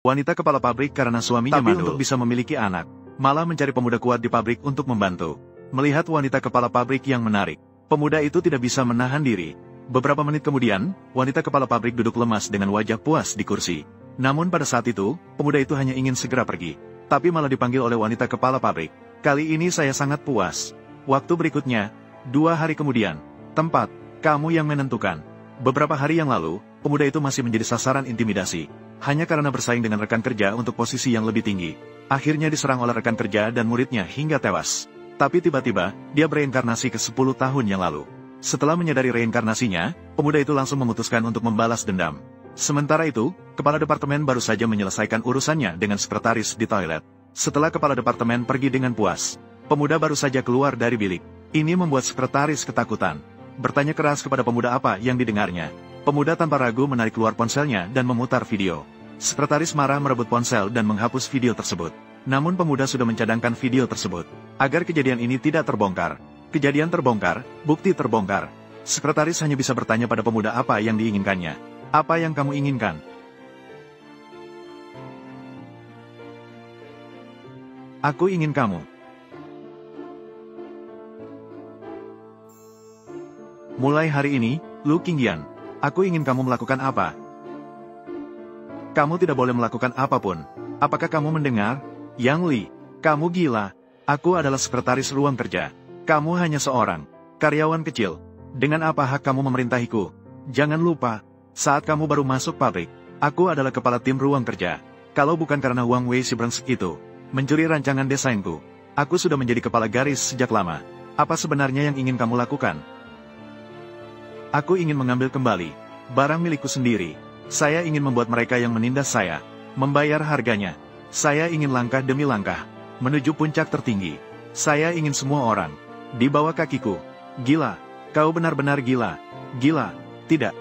Wanita kepala pabrik karena suaminya mandul. Tapi untuk bisa memiliki anak, malah mencari pemuda kuat di pabrik untuk membantu. Melihat wanita kepala pabrik yang menarik, pemuda itu tidak bisa menahan diri. Beberapa menit kemudian, wanita kepala pabrik duduk lemas dengan wajah puas di kursi. Namun pada saat itu, pemuda itu hanya ingin segera pergi. Tapi malah dipanggil oleh wanita kepala pabrik. Kali ini saya sangat puas. Waktu berikutnya, 2 hari kemudian. Tempat, kamu yang menentukan. Beberapa hari yang lalu, pemuda itu masih menjadi sasaran intimidasi. Hanya karena bersaing dengan rekan kerja untuk posisi yang lebih tinggi. Akhirnya diserang oleh rekan kerja dan muridnya hingga tewas. Tapi tiba-tiba, dia bereinkarnasi ke 10 tahun yang lalu. Setelah menyadari reinkarnasinya, pemuda itu langsung memutuskan untuk membalas dendam. Sementara itu, kepala departemen baru saja menyelesaikan urusannya dengan sekretaris di toilet. Setelah kepala departemen pergi dengan puas, pemuda baru saja keluar dari bilik. Ini membuat sekretaris ketakutan. Bertanya keras kepada pemuda apa yang didengarnya. Pemuda tanpa ragu menarik keluar ponselnya dan memutar video. Sekretaris marah merebut ponsel dan menghapus video tersebut. Namun pemuda sudah mencadangkan video tersebut. Agar kejadian ini tidak terbongkar. Kejadian terbongkar, bukti terbongkar. Sekretaris hanya bisa bertanya pada pemuda apa yang diinginkannya. Apa yang kamu inginkan? Aku ingin kamu. Mulai hari ini, Lu Qingyan, aku ingin kamu melakukan apa? Kamu tidak boleh melakukan apapun. Apakah kamu mendengar? Yang Li, kamu gila. Aku adalah sekretaris ruang kerja. Kamu hanya seorang karyawan kecil. Dengan apa hak kamu memerintahiku? Jangan lupa, saat kamu baru masuk pabrik, aku adalah kepala tim ruang kerja. Kalau bukan karena Wang Wei si brengsek itu mencuri rancangan desainku, aku sudah menjadi kepala garis sejak lama. Apa sebenarnya yang ingin kamu lakukan? Aku ingin mengambil kembali barang milikku sendiri. Saya ingin membuat mereka yang menindas saya membayar harganya. Saya ingin langkah demi langkah menuju puncak tertinggi. Saya ingin semua orang di bawah kakiku. Gila, kau benar-benar gila. Gila, tidak.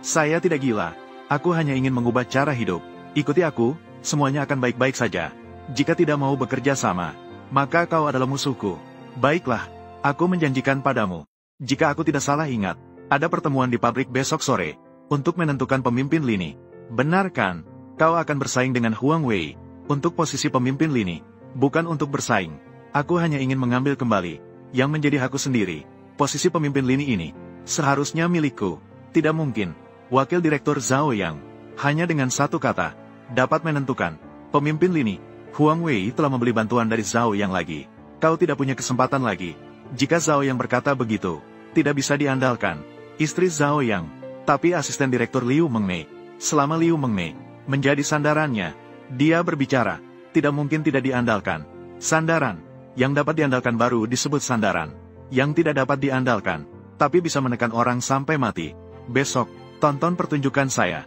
Saya tidak gila. Aku hanya ingin mengubah cara hidup. Ikuti aku, semuanya akan baik-baik saja. Jika tidak mau bekerja sama, maka kau adalah musuhku. Baiklah, aku menjanjikan padamu. Jika aku tidak salah ingat, ada pertemuan di pabrik besok sore, untuk menentukan pemimpin lini. Benar kan? Kau akan bersaing dengan Huang Wei, untuk posisi pemimpin lini. Bukan untuk bersaing. Aku hanya ingin mengambil kembali, yang menjadi hakku sendiri. Posisi pemimpin lini ini, seharusnya milikku. Tidak mungkin. Wakil Direktur Zhao Yang, hanya dengan satu kata, dapat menentukan. Pemimpin lini, Huang Wei telah membeli bantuan dari Zhao Yang lagi. Kau tidak punya kesempatan lagi. Jika Zhao Yang berkata begitu, tidak bisa diandalkan. Istri Zhao Yang, tapi asisten direktur Liu Mengmei. Selama Liu Mengmei menjadi sandarannya, dia berbicara, tidak mungkin tidak diandalkan. Sandaran, yang dapat diandalkan baru disebut sandaran. Yang tidak dapat diandalkan, tapi bisa menekan orang sampai mati. Besok, tonton pertunjukan saya.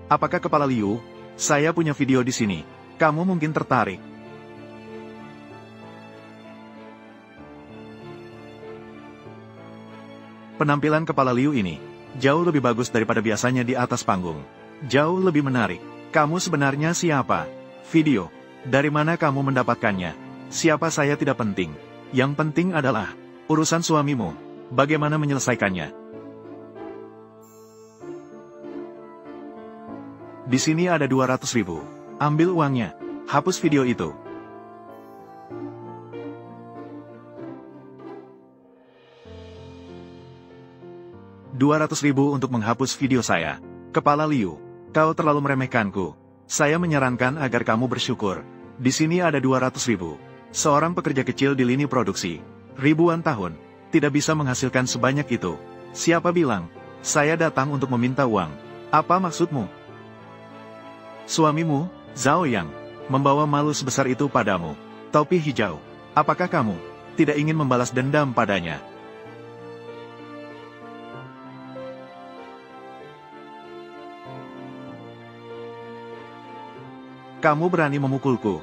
Apakah kepala Liu? Saya punya video di sini. Kamu mungkin tertarik. Penampilan kepala Liu ini jauh lebih bagus daripada biasanya di atas panggung. Jauh lebih menarik. Kamu sebenarnya siapa? Video. Dari mana kamu mendapatkannya? Siapa saya tidak penting. Yang penting adalah urusan suamimu. Bagaimana menyelesaikannya? Di sini ada 200.000. Ambil uangnya. Hapus video itu. $200.000 untuk menghapus video saya. Kepala Liu, kau terlalu meremehkanku. Saya menyarankan agar kamu bersyukur. Di sini ada 200.000. Seorang pekerja kecil di lini produksi, ribuan tahun, tidak bisa menghasilkan sebanyak itu. Siapa bilang? Saya datang untuk meminta uang. Apa maksudmu? Suamimu, Zhao Yang, membawa malu sebesar itu padamu. Topi hijau. Apakah kamu tidak ingin membalas dendam padanya? Kamu berani memukulku.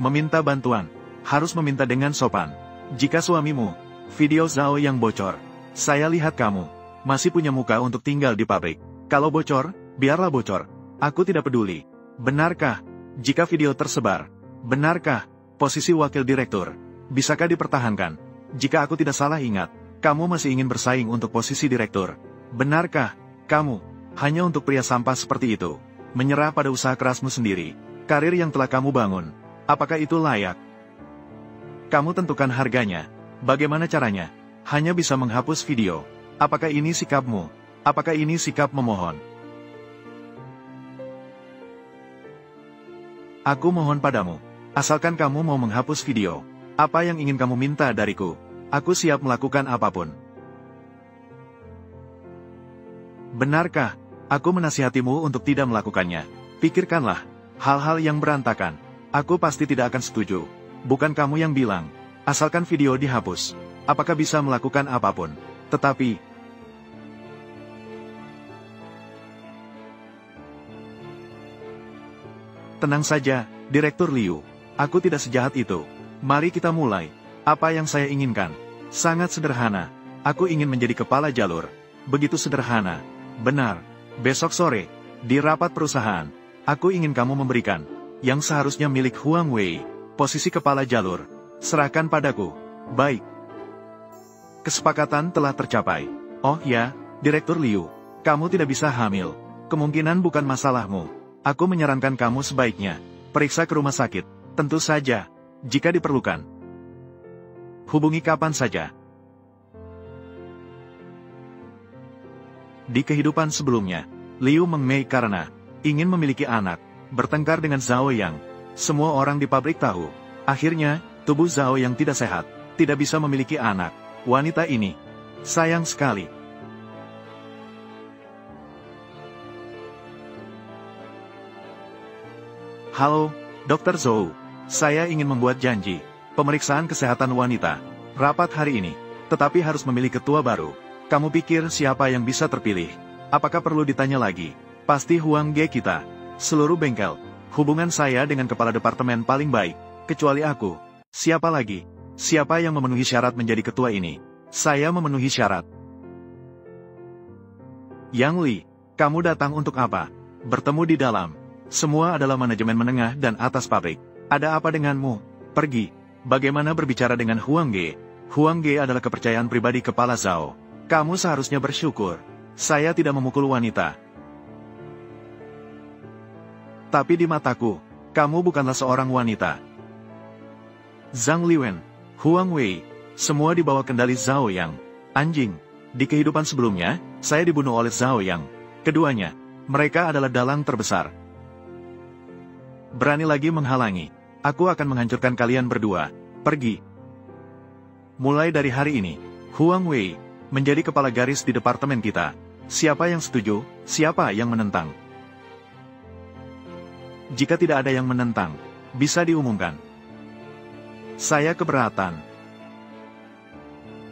Meminta bantuan, harus meminta dengan sopan. Jika suamimu, video Zhao Yang bocor, saya lihat kamu masih punya muka untuk tinggal di pabrik. Kalau bocor, biarlah bocor. Aku tidak peduli. Benarkah, jika video tersebar? Benarkah, posisi wakil direktur, bisakah dipertahankan? Jika aku tidak salah ingat, kamu masih ingin bersaing untuk posisi direktur. Benarkah, kamu, hanya untuk pria sampah seperti itu, menyerah pada usaha kerasmu sendiri, karir yang telah kamu bangun? Apakah itu layak? Kamu tentukan harganya. Bagaimana caranya? Hanya bisa menghapus video. Apakah ini sikapmu? Apakah ini sikap memohon? Aku mohon padamu, asalkan kamu mau menghapus video. Apa yang ingin kamu minta dariku? Aku siap melakukan apapun. Benarkah, aku menasihatimu untuk tidak melakukannya? Pikirkanlah, hal-hal yang berantakan. Aku pasti tidak akan setuju. Bukan kamu yang bilang, asalkan video dihapus. Apakah bisa melakukan apapun? Tetapi, tenang saja, Direktur Liu. Aku tidak sejahat itu. Mari kita mulai. Apa yang saya inginkan? Sangat sederhana. Aku ingin menjadi kepala jalur. Begitu sederhana. Benar. Besok sore, di rapat perusahaan, aku ingin kamu memberikan yang seharusnya milik Huang Wei, posisi kepala jalur. Serahkan padaku. Baik. Kesepakatan telah tercapai. Oh ya, Direktur Liu, kamu tidak bisa hamil. Kemungkinan bukan masalahmu. Aku menyarankan kamu sebaiknya periksa ke rumah sakit. Tentu saja, jika diperlukan. Hubungi kapan saja. Di kehidupan sebelumnya, Liu Mengmei karena ingin memiliki anak, bertengkar dengan Zhao Yang. Semua orang di pabrik tahu. Akhirnya, tubuh Zhao Yang tidak sehat, tidak bisa memiliki anak. Wanita ini, sayang sekali. Halo, Dr. Zhou. Saya ingin membuat janji. Pemeriksaan kesehatan wanita. Rapat hari ini. Tetapi harus memilih ketua baru. Kamu pikir siapa yang bisa terpilih? Apakah perlu ditanya lagi? Pasti Huang Ge kita. Seluruh bengkel. Hubungan saya dengan kepala departemen paling baik. Kecuali aku. Siapa lagi? Siapa yang memenuhi syarat menjadi ketua ini? Saya memenuhi syarat. Yang Li, kamu datang untuk apa? Bertemu di dalam. Semua adalah manajemen menengah dan atas pabrik. Ada apa denganmu? Pergi. Bagaimana berbicara dengan Huang Ge? Huang Ge adalah kepercayaan pribadi kepala Zhao. Kamu seharusnya bersyukur. Saya tidak memukul wanita. Tapi di mataku, kamu bukanlah seorang wanita. Zhang Liwen, Huang Wei, semua di bawah kendali Zhao Yang. Anjing, di kehidupan sebelumnya, saya dibunuh oleh Zhao Yang. Keduanya, mereka adalah dalang terbesar. Berani lagi menghalangi, aku akan menghancurkan kalian berdua. Pergi. Mulai dari hari ini, Huang Wei menjadi kepala garis di departemen kita. Siapa yang setuju, siapa yang menentang? Jika tidak ada yang menentang, bisa diumumkan. Saya keberatan.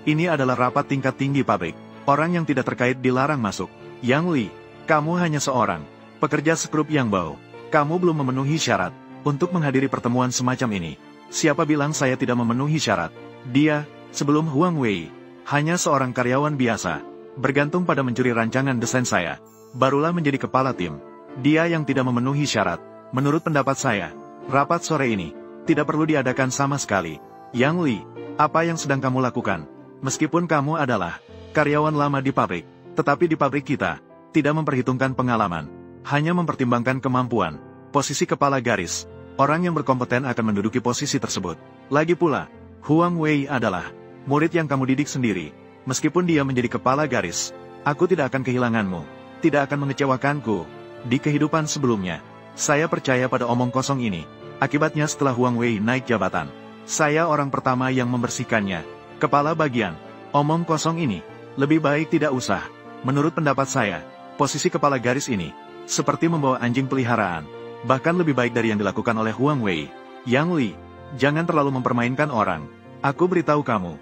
Ini adalah rapat tingkat tinggi pabrik. Orang yang tidak terkait dilarang masuk. Yang Li, kamu hanya seorang pekerja skrup yang bau. Kamu belum memenuhi syarat untuk menghadiri pertemuan semacam ini. Siapa bilang saya tidak memenuhi syarat? Dia, sebelum Huang Wei, hanya seorang karyawan biasa, bergantung pada mencuri rancangan desain saya. Barulah menjadi kepala tim. Dia yang tidak memenuhi syarat. Menurut pendapat saya, rapat sore ini tidak perlu diadakan sama sekali. Yang Li, apa yang sedang kamu lakukan? Meskipun kamu adalah karyawan lama di pabrik, tetapi di pabrik kita tidak memperhitungkan pengalaman, hanya mempertimbangkan kemampuan. Posisi kepala garis, orang yang berkompeten akan menduduki posisi tersebut. Lagi pula, Huang Wei adalah murid yang kamu didik sendiri. Meskipun dia menjadi kepala garis, aku tidak akan kehilanganmu, tidak akan mengecewakanku. Di kehidupan sebelumnya, saya percaya pada omong kosong ini. Akibatnya setelah Huang Wei naik jabatan, saya orang pertama yang membersihkannya. Kepala bagian, omong kosong ini, lebih baik tidak usah. Menurut pendapat saya, posisi kepala garis ini, seperti membawa anjing peliharaan. Bahkan lebih baik dari yang dilakukan oleh Huang Wei. Yang Li, jangan terlalu mempermainkan orang. Aku beritahu kamu.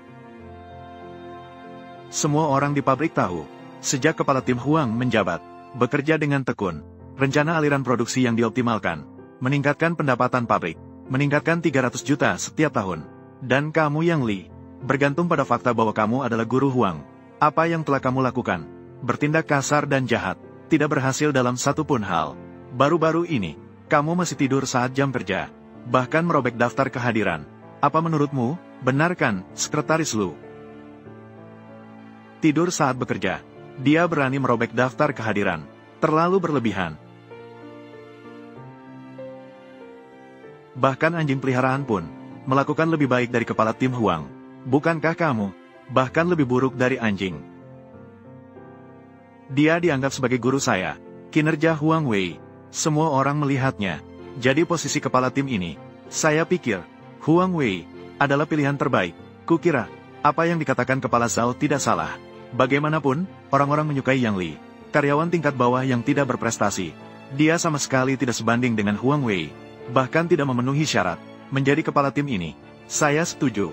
Semua orang di pabrik tahu, sejak kepala tim Huang menjabat, bekerja dengan tekun. Rencana aliran produksi yang dioptimalkan, meningkatkan pendapatan pabrik, meningkatkan 300 juta setiap tahun. Dan kamu Yang Li, bergantung pada fakta bahwa kamu adalah guru Huang. Apa yang telah kamu lakukan? Bertindak kasar dan jahat, tidak berhasil dalam satu pun hal. Baru-baru ini, kamu masih tidur saat jam kerja, bahkan merobek daftar kehadiran. Apa menurutmu, benar kan, Sekretaris Lu? tidur saat bekerja. Dia berani merobek daftar kehadiran. Terlalu berlebihan. Bahkan anjing peliharaan pun melakukan lebih baik dari kepala tim Huang. Bukankah kamu bahkan lebih buruk dari anjing? Dia dianggap sebagai guru saya. Kinerja Huang Wei. Semua orang melihatnya. Jadi posisi kepala tim ini, saya pikir Huang Wei adalah pilihan terbaik. Kukira apa yang dikatakan kepala Zhao tidak salah. Bagaimanapun, orang-orang menyukai Yang Li, karyawan tingkat bawah yang tidak berprestasi. Dia sama sekali tidak sebanding dengan Huang Wei, bahkan tidak memenuhi syarat menjadi kepala tim ini. Saya setuju.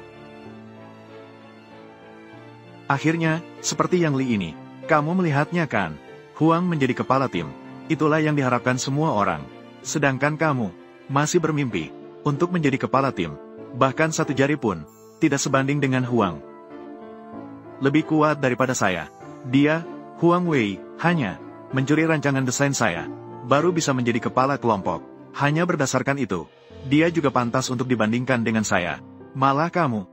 Akhirnya, seperti Yang Li ini, kamu melihatnya kan? Huang menjadi kepala tim. Itulah yang diharapkan semua orang. Sedangkan kamu masih bermimpi untuk menjadi kepala tim. Bahkan satu jari pun tidak sebanding dengan Huang. Lebih kuat daripada saya. Dia, Huang Wei, hanya mencuri rancangan desain saya, baru bisa menjadi kepala kelompok. Hanya berdasarkan itu, dia juga pantas untuk dibandingkan dengan saya. Malah kamu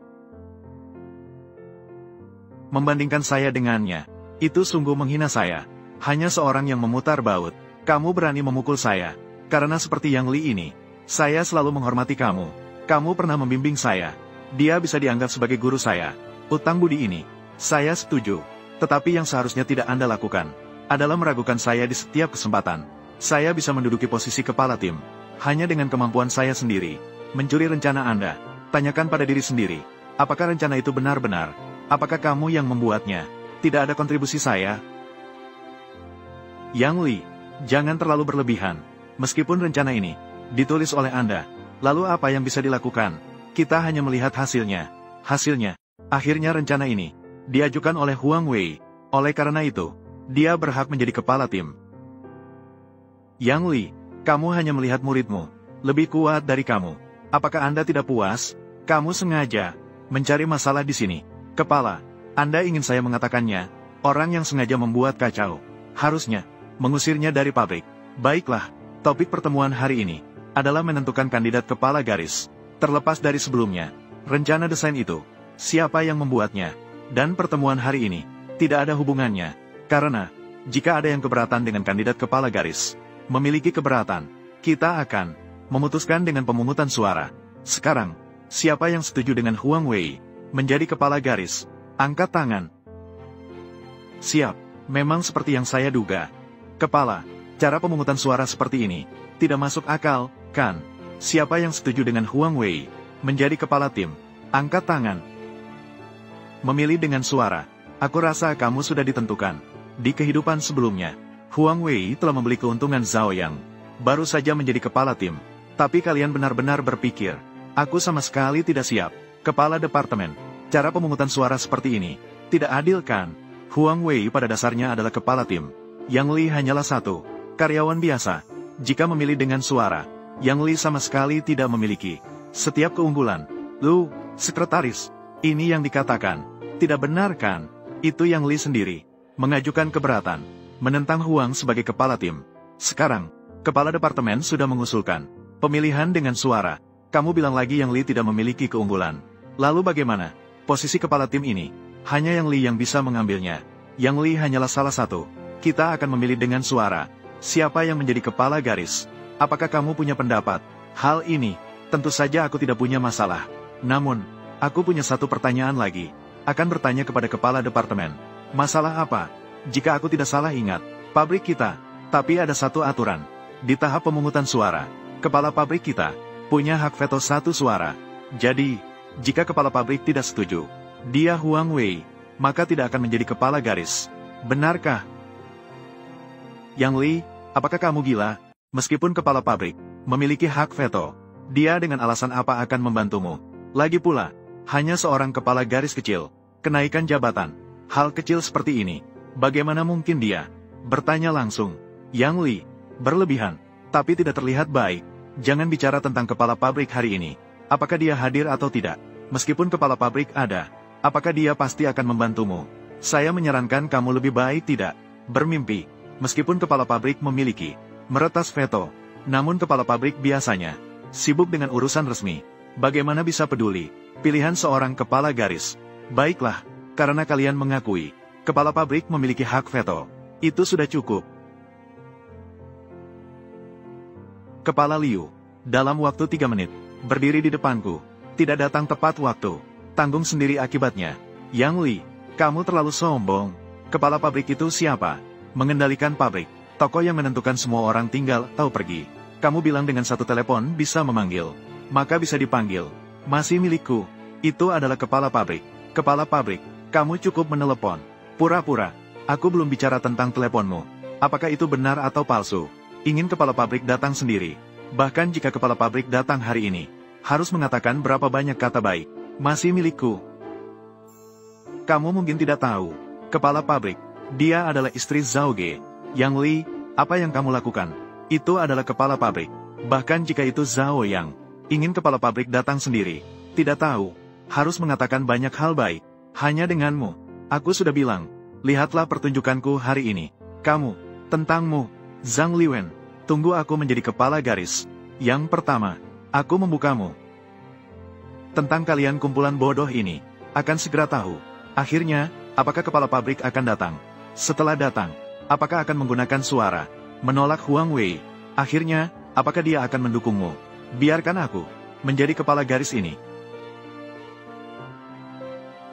membandingkan saya dengannya. Itu sungguh menghina saya. Hanya seorang yang memutar baut. Kamu berani memukul saya. Karena seperti Yang Li ini, saya selalu menghormati kamu. Kamu pernah membimbing saya. Dia bisa dianggap sebagai guru saya. Utang budi ini, saya setuju. Tetapi yang seharusnya tidak Anda lakukan adalah meragukan saya di setiap kesempatan. Saya bisa menduduki posisi kepala tim hanya dengan kemampuan saya sendiri. Mencuri rencana Anda. Tanyakan pada diri sendiri. Apakah rencana itu benar-benar? Apakah kamu yang membuatnya? Tidak ada kontribusi saya. Yang Li, jangan terlalu berlebihan. Meskipun rencana ini ditulis oleh Anda, lalu apa yang bisa dilakukan? Kita hanya melihat hasilnya. Hasilnya, akhirnya rencana ini diajukan oleh Huang Wei. Oleh karena itu, dia berhak menjadi kepala tim. Yang Li, kamu hanya melihat muridmu lebih kuat dari kamu. Apakah Anda tidak puas? Kamu sengaja mencari masalah di sini. Kepala, Anda ingin saya mengatakannya, orang yang sengaja membuat kacau, harusnya mengusirnya dari pabrik. Baiklah, topik pertemuan hari ini adalah menentukan kandidat kepala garis. Terlepas dari sebelumnya, rencana desain itu, siapa yang membuatnya, dan pertemuan hari ini tidak ada hubungannya. Karena, jika ada yang keberatan dengan kandidat kepala garis, memiliki keberatan, kita akan memutuskan dengan pemungutan suara. Sekarang, siapa yang setuju dengan Huang Wei menjadi kepala garis? Angkat tangan. Siap, memang seperti yang saya duga. Kepala, cara pemungutan suara seperti ini tidak masuk akal, kan? Siapa yang setuju dengan Huang Wei menjadi kepala tim? Angkat tangan. Memilih dengan suara. Aku rasa kamu sudah ditentukan. Di kehidupan sebelumnya, Huang Wei telah membeli keuntungan Zhao Yang. Baru saja menjadi kepala tim. Tapi kalian benar-benar berpikir, aku sama sekali tidak siap. Kepala departemen. Cara pemungutan suara seperti ini tidak adil kan? Huang Wei pada dasarnya adalah kepala tim. Yang Li hanyalah satu karyawan biasa. Jika memilih dengan suara, Yang Li sama sekali tidak memiliki setiap keunggulan. Lu, sekretaris, ini yang dikatakan tidak benar kan? Itu Yang Li sendiri mengajukan keberatan menentang Huang sebagai kepala tim. Sekarang, kepala departemen sudah mengusulkan pemilihan dengan suara. Kamu bilang lagi Yang Li tidak memiliki keunggulan. Lalu bagaimana? Posisi kepala tim ini hanya Yang Li yang bisa mengambilnya. Yang Li hanyalah salah satu. Kita akan memilih dengan suara. Siapa yang menjadi kepala garis? Apakah kamu punya pendapat? Hal ini, tentu saja aku tidak punya masalah. Namun, aku punya satu pertanyaan lagi. Akan bertanya kepada kepala departemen. Masalah apa? Jika aku tidak salah ingat, pabrik kita. Tapi ada satu aturan. Di tahap pemungutan suara, kepala pabrik kita punya hak veto satu suara. Jadi, jika kepala pabrik tidak setuju, dia Huang Wei, maka tidak akan menjadi kepala garis. Benarkah? Yang Li, apakah kamu gila? Meskipun kepala pabrik memiliki hak veto, dia dengan alasan apa akan membantumu? Lagi pula, hanya seorang kepala garis kecil, kenaikan jabatan, hal kecil seperti ini, bagaimana mungkin dia bertanya langsung? Yang Li, berlebihan, tapi tidak terlihat baik. Jangan bicara tentang kepala pabrik hari ini. Apakah dia hadir atau tidak? Meskipun kepala pabrik ada, apakah dia pasti akan membantumu? Saya menyarankan kamu lebih baik tidak bermimpi. Meskipun kepala pabrik memiliki meretas veto, namun kepala pabrik biasanya sibuk dengan urusan resmi. Bagaimana bisa peduli pilihan seorang kepala garis? Baiklah, karena kalian mengakui Kepala pabrik memiliki hak veto. Itu sudah cukup. Kepala Liu, dalam waktu 3 menit, berdiri di depanku. Tidak datang tepat waktu. Tanggung sendiri akibatnya. Yang Li, kamu terlalu sombong. Kepala pabrik itu siapa? Mengendalikan pabrik. Toko yang menentukan semua orang tinggal atau pergi. Kamu bilang dengan satu telepon bisa memanggil. Maka bisa dipanggil. Masih milikku. Itu adalah kepala pabrik. Kepala pabrik, kamu cukup menelepon. Pura-pura. Aku belum bicara tentang teleponmu. Apakah itu benar atau palsu? Ingin kepala pabrik datang sendiri. Bahkan jika kepala pabrik datang hari ini, harus mengatakan berapa banyak kata baik. Masih milikku. Kamu mungkin tidak tahu. Kepala pabrik, dia adalah istri Zhao Ge. Yang Li, apa yang kamu lakukan? Itu adalah kepala pabrik. Bahkan jika itu Zhao Yang, ingin kepala pabrik datang sendiri. Tidak tahu. Harus mengatakan banyak hal baik. Hanya denganmu. Aku sudah bilang. Lihatlah pertunjukanku hari ini. Kamu, tentangmu, Zhang Liwen. Tunggu aku menjadi kepala garis. Yang pertama, aku membukamu. Tentang kalian kumpulan bodoh ini, akan segera tahu. Akhirnya, apakah kepala pabrik akan datang? Setelah datang, apakah akan menggunakan suara? Menolak Huang Wei. Akhirnya, apakah dia akan mendukungmu? Biarkan aku menjadi kepala garis ini.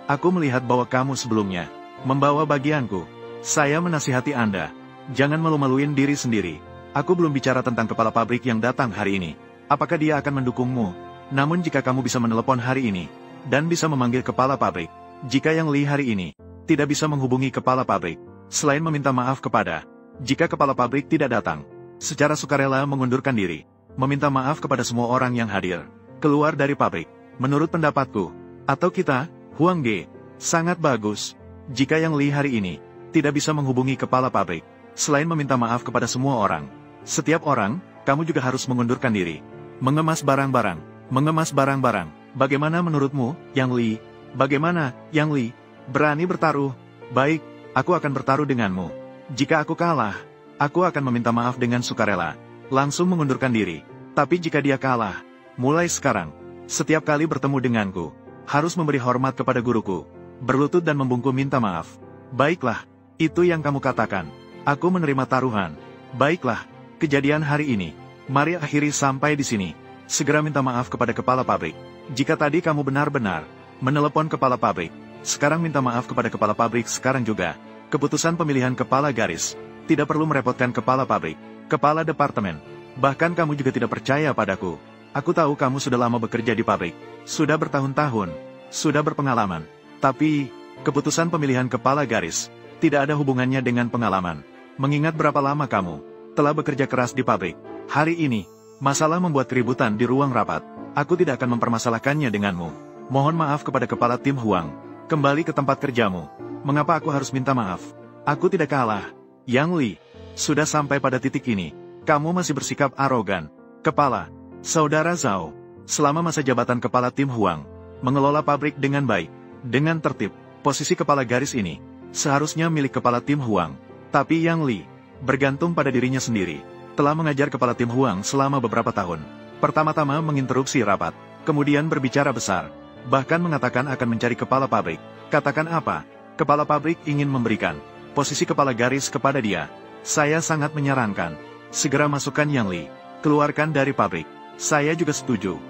Aku melihat bahwa kamu sebelumnya membawa bagianku. Saya menasihati Anda. Jangan malu-maluin diri sendiri. Aku belum bicara tentang kepala pabrik yang datang hari ini. Apakah dia akan mendukungmu? Namun jika kamu bisa menelepon hari ini, dan bisa memanggil kepala pabrik, jika Yang Li hari ini tidak bisa menghubungi kepala pabrik, selain meminta maaf kepada, jika kepala pabrik tidak datang, secara sukarela mengundurkan diri, meminta maaf kepada semua orang yang hadir, keluar dari pabrik, menurut pendapatku, atau kita, Huang Ge, sangat bagus. Jika Yang Li hari ini tidak bisa menghubungi kepala pabrik, selain meminta maaf kepada semua orang, setiap orang, kamu juga harus mengundurkan diri. Mengemas barang-barang. Bagaimana menurutmu, Yang Li? Bagaimana, Yang Li? Berani bertaruh? Baik, aku akan bertaruh denganmu. Jika aku kalah, aku akan meminta maaf dengan sukarela. Langsung mengundurkan diri. Tapi jika dia kalah, mulai sekarang, setiap kali bertemu denganku, harus memberi hormat kepada guruku, berlutut dan membungkuk minta maaf. Baiklah, itu yang kamu katakan. Aku menerima taruhan. Baiklah, kejadian hari ini, mari akhiri sampai di sini. Segera minta maaf kepada kepala pabrik. Jika tadi kamu benar-benar menelepon kepala pabrik, sekarang minta maaf kepada kepala pabrik sekarang juga. Keputusan pemilihan kepala garis tidak perlu merepotkan kepala pabrik, kepala departemen. Bahkan kamu juga tidak percaya padaku. Aku tahu kamu sudah lama bekerja di pabrik, sudah bertahun-tahun, sudah berpengalaman. Tapi, keputusan pemilihan kepala garis tidak ada hubungannya dengan pengalaman. Mengingat berapa lama kamu telah bekerja keras di pabrik. Hari ini, masalah membuat keributan di ruang rapat. Aku tidak akan mempermasalahkannya denganmu. Mohon maaf kepada kepala tim Huang. Kembali ke tempat kerjamu. Mengapa aku harus minta maaf? Aku tidak kalah. Yang Li, sudah sampai pada titik ini, kamu masih bersikap arogan. Kepala, Saudara Zhao, selama masa jabatan kepala tim Huang, mengelola pabrik dengan baik, dengan tertib, posisi kepala garis ini, seharusnya milik kepala tim Huang. Tapi Yang Li, bergantung pada dirinya sendiri, telah mengajar kepala tim Huang selama beberapa tahun. Pertama-tama menginterupsi rapat, kemudian berbicara besar, bahkan mengatakan akan mencari kepala pabrik. Katakan apa? Kepala pabrik ingin memberikan posisi kepala garis kepada dia. Saya sangat menyarankan, segera masukkan Yang Li, keluarkan dari pabrik. Saya juga setuju.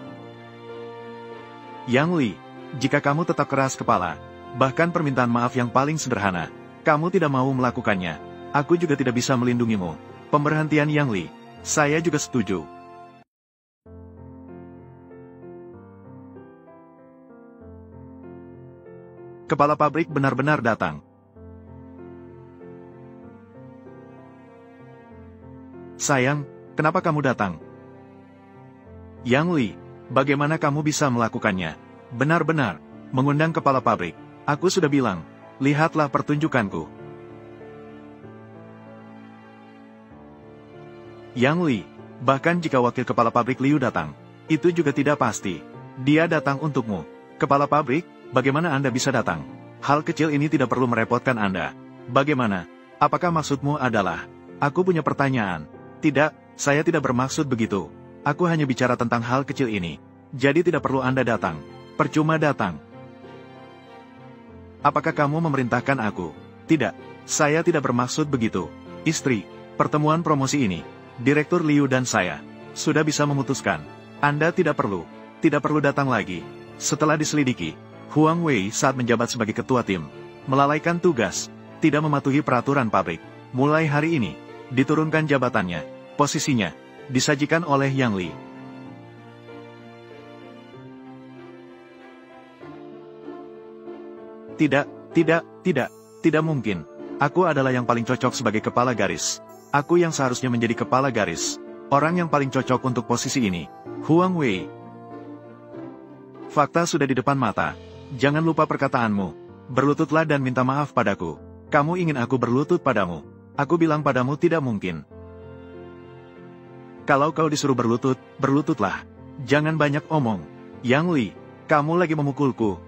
Yang Li, jika kamu tetap keras kepala, bahkan permintaan maaf yang paling sederhana, kamu tidak mau melakukannya, aku juga tidak bisa melindungimu. Pemberhentian Yang Li, saya juga setuju. Kepala pabrik benar-benar datang. Sayang, kenapa kamu datang? Yang Li, bagaimana kamu bisa melakukannya? Benar-benar, mengundang kepala pabrik. Aku sudah bilang, lihatlah pertunjukanku. Yang Li, bahkan jika wakil kepala pabrik Liu datang, itu juga tidak pasti. Dia datang untukmu. Kepala pabrik, bagaimana Anda bisa datang? Hal kecil ini tidak perlu merepotkan Anda. Bagaimana? Apakah maksudmu adalah, aku punya pertanyaan? Tidak, saya tidak bermaksud begitu. Aku hanya bicara tentang hal kecil ini. Jadi tidak perlu Anda datang. Percuma datang. Apakah kamu memerintahkan aku Tidak, saya tidak bermaksud begitu. Istri, pertemuan promosi ini, Direktur Liu dan saya, sudah bisa memutuskan. Anda tidak perlu datang lagi. Setelah diselidiki, Huang Wei saat menjabat sebagai ketua tim, melalaikan tugas, tidak mematuhi peraturan pabrik. Mulai hari ini, diturunkan jabatannya, posisinya, disajikan oleh Yang Li. Tidak mungkin. Aku adalah yang paling cocok sebagai kepala garis. Aku yang seharusnya menjadi kepala garis. Orang yang paling cocok untuk posisi ini, Huang Wei. Fakta sudah di depan mata. Jangan lupa perkataanmu. Berlututlah dan minta maaf padaku. Kamu ingin aku berlutut padamu? Aku bilang padamu tidak mungkin. Kalau kau disuruh berlutut, berlututlah. Jangan banyak omong. Yang Li, kamu lagi memukulku.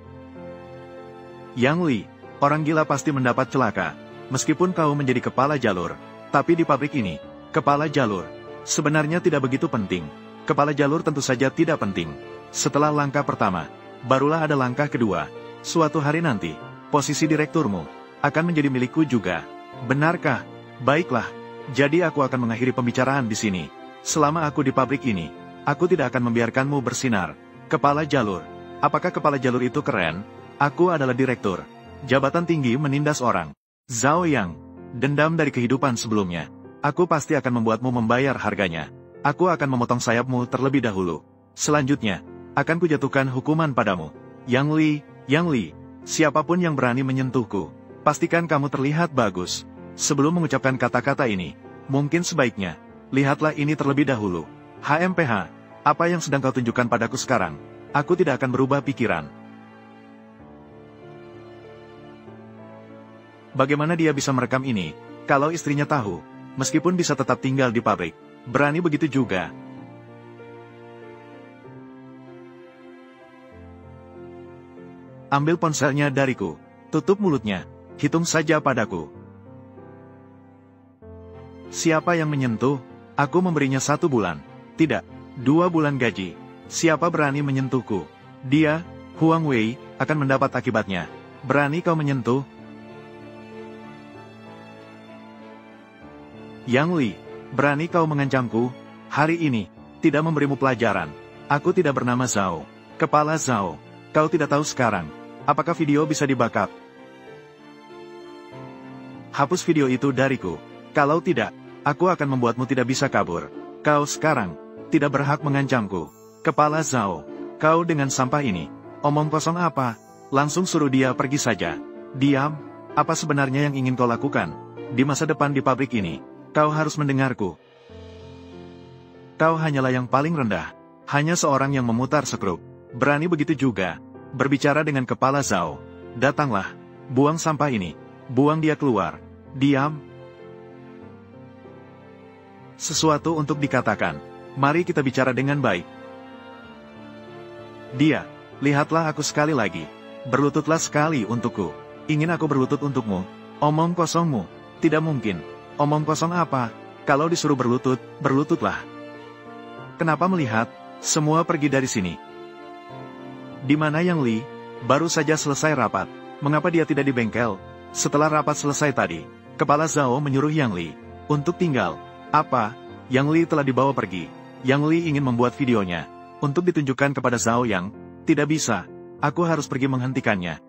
Yang Li, orang gila pasti mendapat celaka. Meskipun kau menjadi kepala jalur, tapi di pabrik ini, kepala jalur sebenarnya tidak begitu penting. Kepala jalur tentu saja tidak penting. Setelah langkah pertama, barulah ada langkah kedua. Suatu hari nanti, posisi direkturmu akan menjadi milikku juga. Benarkah? Baiklah. Jadi aku akan mengakhiri pembicaraan di sini. Selama aku di pabrik ini, aku tidak akan membiarkanmu bersinar. Kepala jalur. Apakah kepala jalur itu keren? Aku adalah direktur. Jabatan tinggi menindas orang. Zhao Yang, dendam dari kehidupan sebelumnya. Aku pasti akan membuatmu membayar harganya. Aku akan memotong sayapmu terlebih dahulu. Selanjutnya, akan kujatuhkan hukuman padamu. Yang Li, siapapun yang berani menyentuhku, pastikan kamu terlihat bagus. Sebelum mengucapkan kata-kata ini, mungkin sebaiknya, lihatlah ini terlebih dahulu. HMPH, apa yang sedang kau tunjukkan padaku sekarang? Aku tidak akan berubah pikiran. Bagaimana dia bisa merekam ini, kalau istrinya tahu, meskipun bisa tetap tinggal di pabrik, berani begitu juga. Ambil ponselnya dariku, tutup mulutnya, hitung saja padaku. Siapa yang menyentuh, aku memberinya 1 bulan, tidak, 2 bulan gaji. Siapa berani menyentuhku? Dia, Huang Wei, akan mendapat akibatnya. Berani kau menyentuh? Yang Li, berani kau mengancamku? Hari ini, tidak memberimu pelajaran. Aku tidak bernama Zhao. Kepala Zhao. Kau tidak tahu sekarang. Apakah video bisa dibackup? Hapus video itu dariku. Kalau tidak, aku akan membuatmu tidak bisa kabur. Kau sekarang, tidak berhak mengancamku. Kepala Zhao, kau dengan sampah ini. Omong kosong apa? Langsung suruh dia pergi saja. Diam. Apa sebenarnya yang ingin kau lakukan? Di masa depan di pabrik ini, kau harus mendengarku. Kau hanyalah yang paling rendah. Hanya seorang yang memutar skrup. Berani begitu juga. Berbicara dengan kepala Zhao. Datanglah. Buang sampah ini. Buang dia keluar. Diam. Sesuatu untuk dikatakan. Mari kita bicara dengan baik. Dia. Lihatlah aku sekali lagi. Berlututlah sekali untukku. Ingin aku berlutut untukmu? Omong kosongmu. Tidak mungkin. Omong kosong apa? Kalau disuruh berlutut, berlututlah. Kenapa melihat? Semua pergi dari sini. Di mana Yang Li? Baru saja selesai rapat. Mengapa dia tidak di bengkel? Setelah rapat selesai tadi, kepala Zhao menyuruh Yang Li untuk tinggal. Apa? Yang Li telah dibawa pergi. Yang Li ingin membuat videonya untuk ditunjukkan kepada Zhao Yang. Tidak bisa. Aku harus pergi menghentikannya.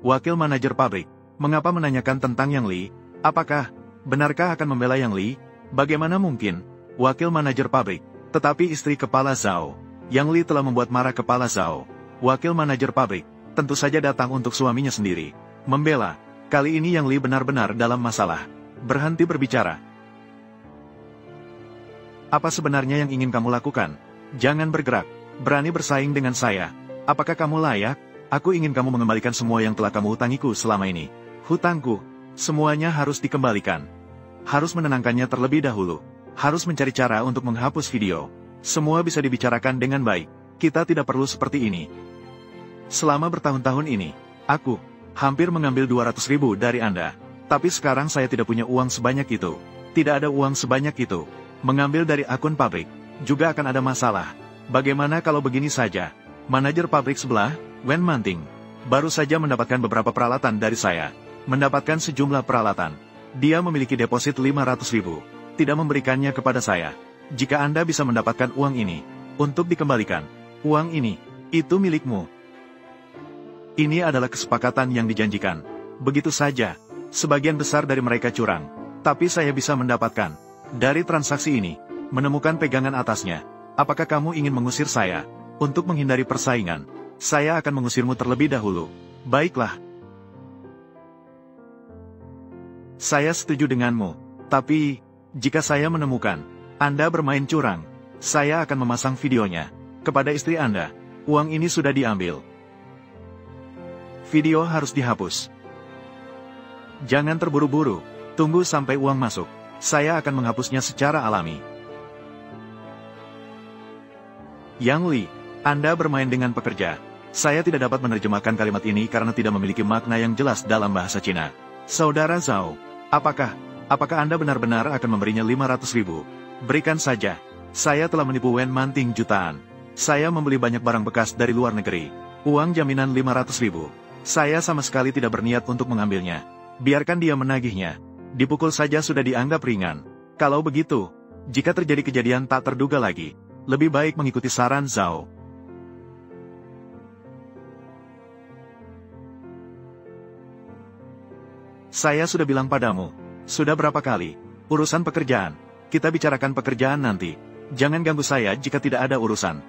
Wakil manajer pabrik. Mengapa menanyakan tentang Yang Li? Apakah benarkah akan membela Yang Li? Bagaimana mungkin? Wakil manajer pabrik, tetapi istri kepala Zhao. Yang Li telah membuat marah kepala Zhao. Wakil manajer pabrik, tentu saja datang untuk suaminya sendiri. Membela. Kali ini Yang Li benar-benar dalam masalah. Berhenti berbicara. Apa sebenarnya yang ingin kamu lakukan? Jangan bergerak. Berani bersaing dengan saya. Apakah kamu layak? Aku ingin kamu mengembalikan semua yang telah kamu hutangiku selama ini. Hutangku, semuanya harus dikembalikan. Harus menenangkannya terlebih dahulu. Harus mencari cara untuk menghapus video. Semua bisa dibicarakan dengan baik. Kita tidak perlu seperti ini. Selama bertahun-tahun ini, aku hampir mengambil 200.000 dari Anda. Tapi sekarang saya tidak punya uang sebanyak itu. Tidak ada uang sebanyak itu. Mengambil dari akun pabrik, juga akan ada masalah. Bagaimana kalau begini saja? Manajer pabrik sebelah, Wen Manting. Baru saja mendapatkan beberapa peralatan dari saya. Mendapatkan sejumlah peralatan. Dia memiliki deposit 500.000. Tidak memberikannya kepada saya. Jika Anda bisa mendapatkan uang ini, untuk dikembalikan, uang ini, itu milikmu. Ini adalah kesepakatan yang dijanjikan. Begitu saja, sebagian besar dari mereka curang. Tapi saya bisa mendapatkan, dari transaksi ini, menemukan pegangan atasnya. Apakah kamu ingin mengusir saya? Untuk menghindari persaingan, saya akan mengusirmu terlebih dahulu. Baiklah. Saya setuju denganmu. Tapi, jika saya menemukan Anda bermain curang, saya akan memasang videonya kepada istri Anda. Uang ini sudah diambil. Video harus dihapus. Jangan terburu-buru. Tunggu sampai uang masuk. Saya akan menghapusnya secara alami. Yang Li, Anda bermain dengan pekerja. Saya tidak dapat menerjemahkan kalimat ini karena tidak memiliki makna yang jelas dalam bahasa Cina. Saudara Zhao, apakah Anda benar-benar akan memberinya 500.000? Berikan saja. Saya telah menipu Wen Manting jutaan. Saya membeli banyak barang bekas dari luar negeri. Uang jaminan 500.000. Saya sama sekali tidak berniat untuk mengambilnya. Biarkan dia menagihnya. Dipukul saja sudah dianggap ringan. Kalau begitu, jika terjadi kejadian tak terduga lagi, lebih baik mengikuti saran Zhao. Saya sudah bilang padamu, sudah berapa kali, urusan pekerjaan, kita bicarakan pekerjaan nanti. Jangan ganggu saya jika tidak ada urusan.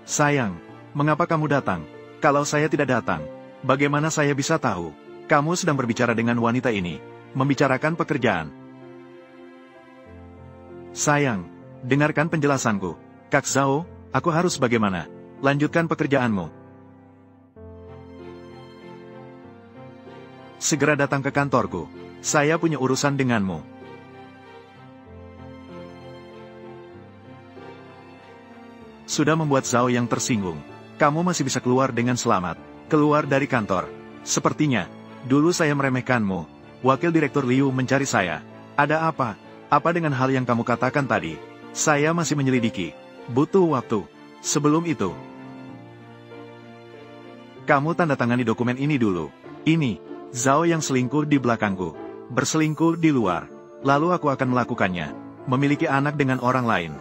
Sayang, mengapa kamu datang? Kalau saya tidak datang, bagaimana saya bisa tahu? Kamu sedang berbicara dengan wanita ini, membicarakan pekerjaan. Sayang, dengarkan penjelasanku. Kak Zhao, aku harus bagaimana? Lanjutkan pekerjaanmu. Segera datang ke kantorku. Saya punya urusan denganmu. Sudah membuat Zhao yang tersinggung. Kamu masih bisa keluar dengan selamat. Keluar dari kantor. Sepertinya, dulu saya meremehkanmu. Wakil Direktur Liu mencari saya. Ada apa? Apa dengan hal yang kamu katakan tadi? Saya masih menyelidiki. Butuh waktu. Sebelum itu, kamu tanda tangani dokumen ini dulu. Ini, Zhao yang selingkuh di belakangku. Berselingkuh di luar. Lalu aku akan melakukannya. Memiliki anak dengan orang lain.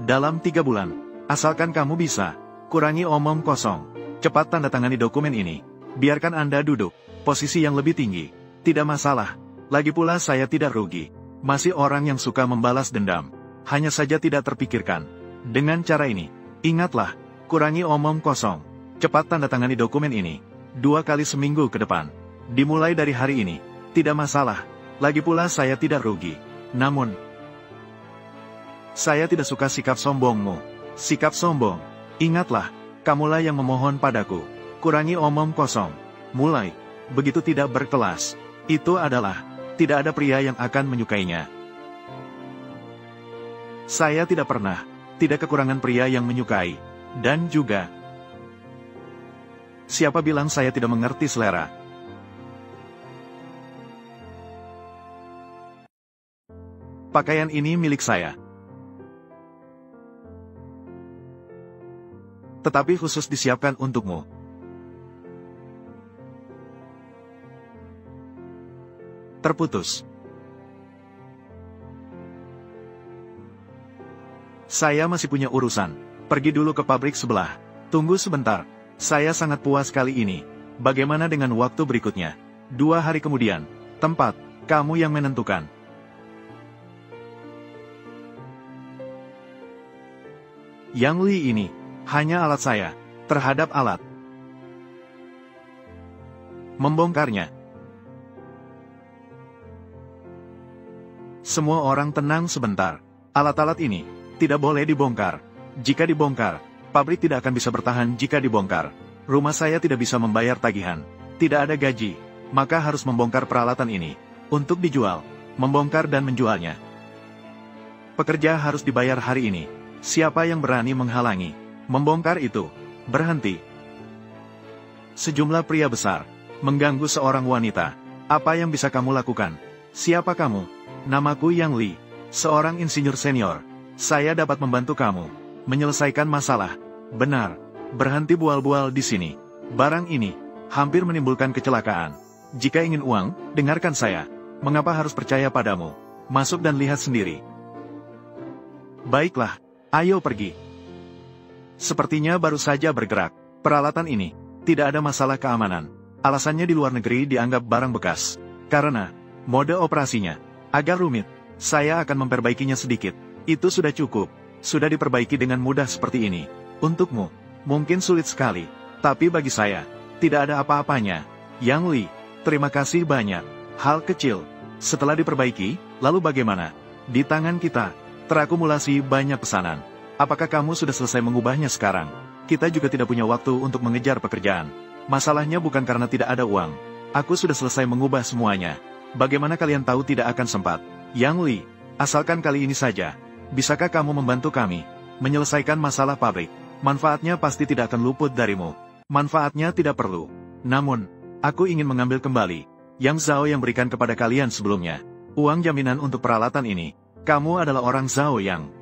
Dalam 3 bulan. Asalkan kamu bisa. Kurangi omong kosong. Cepat tanda tangani dokumen ini. Biarkan Anda duduk. Posisi yang lebih tinggi. Tidak masalah. Lagi pula saya tidak rugi. Masih orang yang suka membalas dendam. Hanya saja tidak terpikirkan. Dengan cara ini, ingatlah, kurangi omong kosong. Cepat tanda tangani dokumen ini. 2 kali seminggu ke depan. Dimulai dari hari ini. Tidak masalah. Lagi pula saya tidak rugi. Namun, saya tidak suka sikap sombongmu. Sikap sombong. Ingatlah, kamulah yang memohon padaku. Kurangi omong kosong. Mulai. Begitu tidak berkelas. Itu adalah, tidak ada pria yang akan menyukainya. Saya tidak pernah, tidak kekurangan pria yang menyukai. Dan juga, siapa bilang saya tidak mengerti selera? Pakaian ini milik saya. Tetapi khusus disiapkan untukmu. Terputus. Saya masih punya urusan. Pergi dulu ke pabrik sebelah. Tunggu sebentar. Saya sangat puas kali ini. Bagaimana dengan waktu berikutnya? 2 hari kemudian. Tempat, kamu yang menentukan. Yang Li ini, hanya alat saya, terhadap alat. Membongkarnya. Semua orang tenang sebentar. Alat-alat ini, tidak boleh dibongkar. Jika dibongkar, pabrik tidak akan bisa bertahan jika dibongkar. Rumah saya tidak bisa membayar tagihan. Tidak ada gaji, maka harus membongkar peralatan ini. Untuk dijual, membongkar dan menjualnya. Pekerja harus dibayar hari ini. Siapa yang berani menghalangi? Membongkar itu. Berhenti. Sejumlah pria besar mengganggu seorang wanita. Apa yang bisa kamu lakukan? Siapa kamu? Namaku Yang Li. Seorang insinyur senior. Saya dapat membantu kamu menyelesaikan masalah. Benar, berhenti bual-bual di sini. Barang ini hampir menimbulkan kecelakaan. Jika ingin uang, dengarkan saya. Mengapa harus percaya padamu? Masuk dan lihat sendiri. Baiklah, ayo pergi. Sepertinya baru saja bergerak. Peralatan ini tidak ada masalah keamanan. Alasannya di luar negeri dianggap barang bekas. Karena mode operasinya agak rumit. Saya akan memperbaikinya sedikit. Itu sudah cukup. Sudah diperbaiki dengan mudah seperti ini. Untukmu, mungkin sulit sekali. Tapi bagi saya, tidak ada apa-apanya. Yang Li, terima kasih banyak. Hal kecil. Setelah diperbaiki, lalu bagaimana? Di tangan kita, terakumulasi banyak pesanan. Apakah kamu sudah selesai mengubahnya sekarang? Kita juga tidak punya waktu untuk mengejar pekerjaan. Masalahnya bukan karena tidak ada uang. Aku sudah selesai mengubah semuanya. Bagaimana kalian tahu tidak akan sempat? Yang Li, asalkan kali ini saja. Bisakah kamu membantu kami menyelesaikan masalah pabrik? Manfaatnya pasti tidak akan luput darimu. Manfaatnya tidak perlu. Namun, aku ingin mengambil kembali Yang Zhao yang berikan kepada kalian sebelumnya. Uang jaminan untuk peralatan ini. Kamu adalah orang Zhao Yang.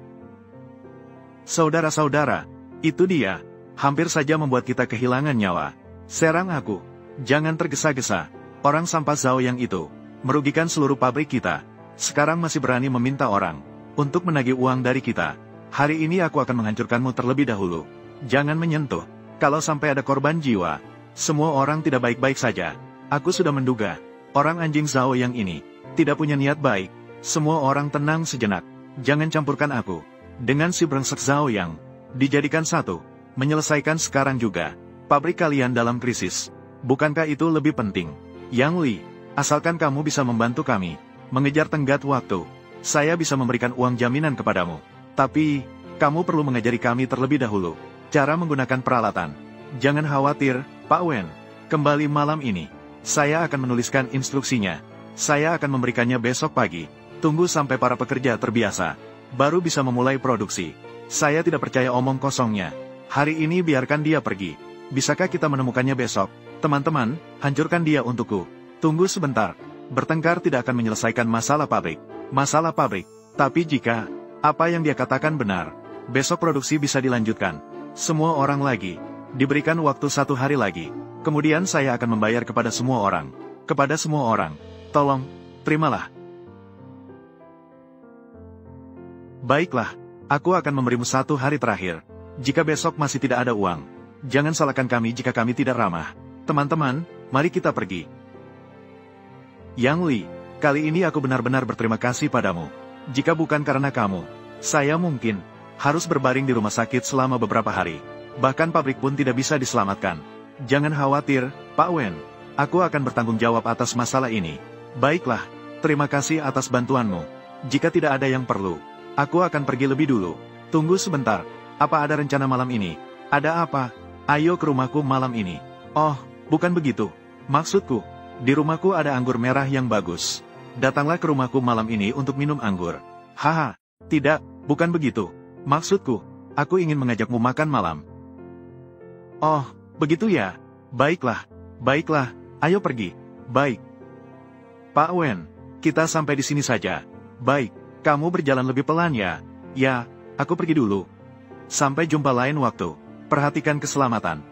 Saudara-saudara, itu dia. Hampir saja membuat kita kehilangan nyawa. Serang aku. Jangan tergesa-gesa. Orang sampah Zhao Yang itu merugikan seluruh pabrik kita. Sekarang masih berani meminta orang untuk menagih uang dari kita. Hari ini aku akan menghancurkanmu terlebih dahulu. Jangan menyentuh. Kalau sampai ada korban jiwa, semua orang tidak baik-baik saja. Aku sudah menduga, orang anjing Zhao Yang ini tidak punya niat baik. Semua orang tenang sejenak. Jangan campurkan aku dengan si brengsek Zhao Yang. Dijadikan satu. Menyelesaikan sekarang juga. Pabrik kalian dalam krisis. Bukankah itu lebih penting? Yang Li, asalkan kamu bisa membantu kami mengejar tenggat waktu, saya bisa memberikan uang jaminan kepadamu. Tapi, kamu perlu mengajari kami terlebih dahulu cara menggunakan peralatan. Jangan khawatir, Pak Wen. Kembali malam ini, saya akan menuliskan instruksinya. Saya akan memberikannya besok pagi. Tunggu sampai para pekerja terbiasa, baru bisa memulai produksi. Saya tidak percaya omong kosongnya. Hari ini biarkan dia pergi. Bisakah kita menemukannya besok? Teman-teman, hancurkan dia untukku. Tunggu sebentar. Bertengkar tidak akan menyelesaikan masalah pabrik. Masalah pabrik. Tapi jika apa yang dia katakan benar, besok produksi bisa dilanjutkan. Semua orang lagi diberikan waktu 1 hari lagi. Kemudian saya akan membayar kepada semua orang. Kepada semua orang. Tolong, terimalah. Baiklah, aku akan memberimu 1 hari terakhir. Jika besok masih tidak ada uang, jangan salahkan kami jika kami tidak ramah. Teman-teman, mari kita pergi. Yang Li, kali ini aku benar-benar berterima kasih padamu. Jika bukan karena kamu, saya mungkin harus berbaring di rumah sakit selama beberapa hari. Bahkan pabrik pun tidak bisa diselamatkan. Jangan khawatir, Pak Wen. Aku akan bertanggung jawab atas masalah ini. Baiklah, terima kasih atas bantuanmu. Jika tidak ada yang perlu, aku akan pergi lebih dulu. Tunggu sebentar, apa ada rencana malam ini? Ada apa? Ayo ke rumahku malam ini. Oh, bukan begitu. Maksudku, di rumahku ada anggur merah yang bagus. Datanglah ke rumahku malam ini untuk minum anggur. Haha, tidak, bukan begitu. Maksudku, aku ingin mengajakmu makan malam. Oh, begitu ya? Baiklah, baiklah, ayo pergi. Baik. Pak Wen, kita sampai di sini saja. Baik, kamu berjalan lebih pelan ya. Ya, aku pergi dulu. Sampai jumpa lain waktu. Perhatikan keselamatan.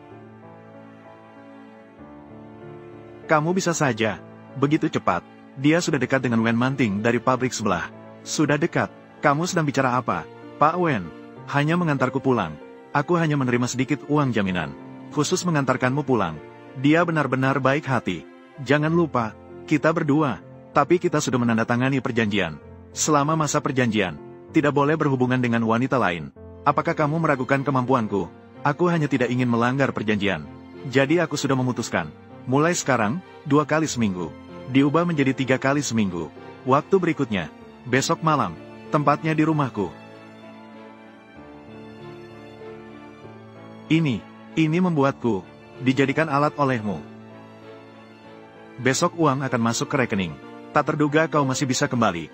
Kamu bisa saja. Begitu cepat. Dia sudah dekat dengan Wen Manting dari pabrik sebelah. Sudah dekat. Kamu sedang bicara apa? Pak Wen, hanya mengantarku pulang. Aku hanya menerima sedikit uang jaminan. Khusus mengantarkanmu pulang. Dia benar-benar baik hati. Jangan lupa, kita berdua. Tapi kita sudah menandatangani perjanjian. Selama masa perjanjian, tidak boleh berhubungan dengan wanita lain. Apakah kamu meragukan kemampuanku? Aku hanya tidak ingin melanggar perjanjian. Jadi aku sudah memutuskan. Mulai sekarang, 2 kali seminggu. Diubah menjadi 3 kali seminggu. Waktu berikutnya, besok malam, tempatnya di rumahku. Ini membuatku dijadikan alat olehmu. Besok uang akan masuk ke rekening. Tak terduga kau masih bisa kembali.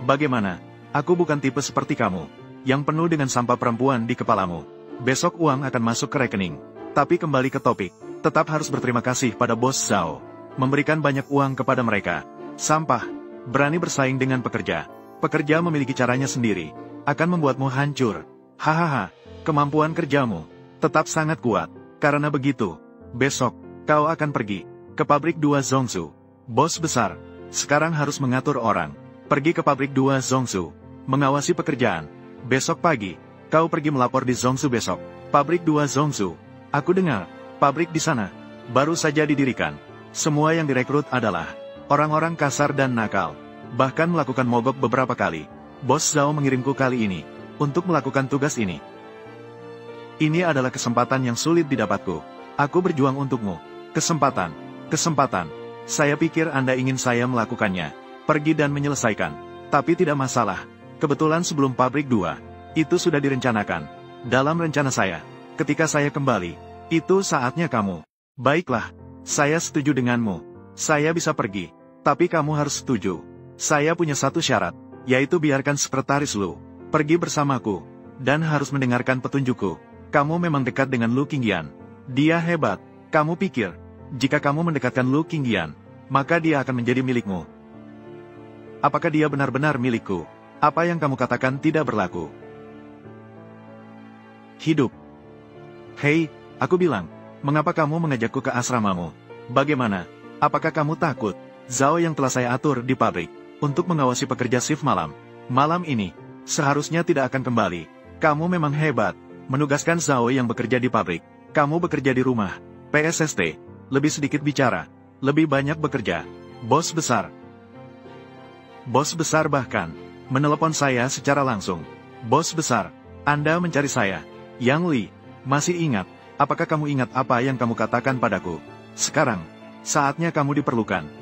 Bagaimana? Aku bukan tipe seperti kamu, yang penuh dengan sampah perempuan di kepalamu. Besok uang akan masuk ke rekening. Tapi kembali ke topik, tetap harus berterima kasih pada bos Zhao. Memberikan banyak uang kepada mereka. Sampah, berani bersaing dengan pekerja. Pekerja memiliki caranya sendiri, akan membuatmu hancur. Hahaha, kemampuan kerjamu tetap sangat kuat. Karena begitu, besok, kau akan pergi ke pabrik 2 Zongsu. Bos besar, sekarang harus mengatur orang. Pergi ke pabrik 2 Zongsu, mengawasi pekerjaan. Besok pagi, kau pergi melapor di Zongsu besok. Pabrik 2 Zongsu, aku dengar, pabrik di sana baru saja didirikan. Semua yang direkrut adalah orang-orang kasar dan nakal. Bahkan melakukan mogok beberapa kali. Bos Zhao mengirimku kali ini untuk melakukan tugas ini. Ini adalah kesempatan yang sulit didapatku. Aku berjuang untukmu. Kesempatan. Saya pikir Anda ingin saya melakukannya. Pergi dan menyelesaikan. Tapi tidak masalah. Kebetulan sebelum pabrik 2, itu sudah direncanakan. Dalam rencana saya, ketika saya kembali, itu saatnya kamu. Baiklah, saya setuju denganmu. Saya bisa pergi. Tapi kamu harus setuju. Saya punya satu syarat, yaitu biarkan sekretaris Lu pergi bersamaku, dan harus mendengarkan petunjukku. Kamu memang dekat dengan Lu Qingyan. Dia hebat. Kamu pikir, jika kamu mendekatkan Lu Qingyan, maka dia akan menjadi milikmu. Apakah dia benar-benar milikku? Apa yang kamu katakan tidak berlaku. Hidup. Hei, aku bilang, mengapa kamu mengajakku ke asramamu? Bagaimana? Apakah kamu takut? Zhao yang telah saya atur di pabrik untuk mengawasi pekerja shift malam. Malam ini, seharusnya tidak akan kembali. Kamu memang hebat. Menugaskan Zhao yang bekerja di pabrik. Kamu bekerja di rumah. PSST, lebih sedikit bicara, lebih banyak bekerja. Bos besar. Bos besar bahkan menelepon saya secara langsung. Bos besar, Anda mencari saya. Yang Li, masih ingat? Apakah kamu ingat apa yang kamu katakan padaku? Sekarang, saatnya kamu diperlukan.